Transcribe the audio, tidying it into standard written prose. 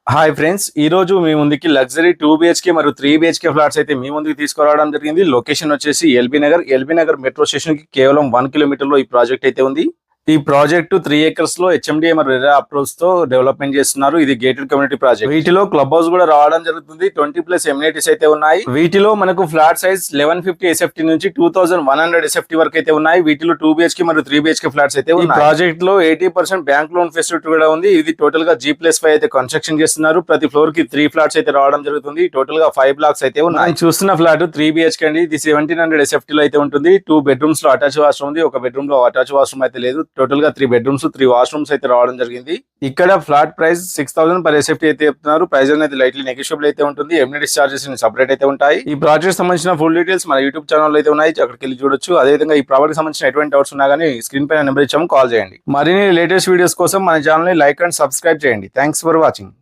Hi friends, ఈ రోజు మీ ముందుకి లగ్జరీ 2 BHK మరియు 3 BHK ఫ్లాట్స్ అయితే మీ ముందుకు తీసుకురావడం జరిగింది. లొకేషన్ వచ్చేసి ఎల్బీ నగర్ మెట్రో స్టేషన్ కి కేవలం 1 కిలోమీటర్ లో ఈ ప్రాజెక్ట్ అయితే ఉంది. ఈ ప్రాజెక్టు 3 acres లో HMDA మరియు రెరా అప్రోచ్ తో డెవలప్మెంట్ చేస్తున్నారు. ఇది గేటెడ్ కమ్యూనిటీ ప్రాజెక్ట్. వీటిలో క్లబ్ హౌస్ కూడా రావడం జరుగుతుంది. 20+ ఎమ్యూనిటీస్ అయితే ఉన్నాయి. వీటిలో మనకు ఫ్లాట్ సైజ్ 1150 SFT నుంచి 2100 SFT వరకు అయితే ఉన్నాయి. వీటిలో 2 BHK మరియు 3 BHK ఫ్లాట్స్ అయితే ఉన్నాయి. ఈ ప్రాజెక్ట్ లో 80% బ్యాంక్ లోన్ ఫెసిలిటీ కూడా ఉంది. ఇది టోటల్ గా G+5 అయితే కన్స్ట్రక్షన్ చేస్తున్నారు. ప్రతి ఫ్లోర్ కి 3 ఫ్లాట్స్ అయితే రావడం జరుగుతుంది. టోటల్ గా 5 blocks అయితే ఉన్నాయి. చూస్తున్న ఫ్లాట్ 3 BHK అండి. ఇది 1700 SFT లో అయితే ఉంటుంది. 2 bedrooms లో అటాచ్ వాష్రూమ్ ఉంది. ఒక బెడ్రూమ్ లో అటాచ్ వాష్రూమ్ అయితే లేదు. టోటల్ గా 3 bedrooms 3 washrooms అయితే రావడం జరిగింది. ఇక్కడ ఫ్లాట్ ప్రైస్ 6000 per SFT అయితే చెప్తున్నారు. ప్రైస్ అనేది లైట్లీ నెగోషియబుల్ అయితే ఉంటుంది. ఎమ్యూనిటీస్ చార్జెస్ సెపరేట్ అయితే ఉంటాయి. ఈ ప్రాజెక్ట్ సంబంధించిన ఫుల్ డీటెయిల్స్ మన యూట్యూబ్ ఛానల్ అయితే ఉన్నాయి, అక్కడికి వెళ్ళి చూడొచ్చు. అదే విధంగా ఈ ప్రాజెక్ట్ సంబంధించిన ఎటువంటి డౌట్స్ ఉన్నా కానీ స్క్రీన్ పైన నెంబర్ ఇచ్చాము, కాల్ చేయండి. మరిన్ని లేటెస్ట్ వీడియోస్ కోసం మన ఛానల్ ని లైక్ అండ్ సబ్స్క్రైబ్ చేయండి. Thanks for watching.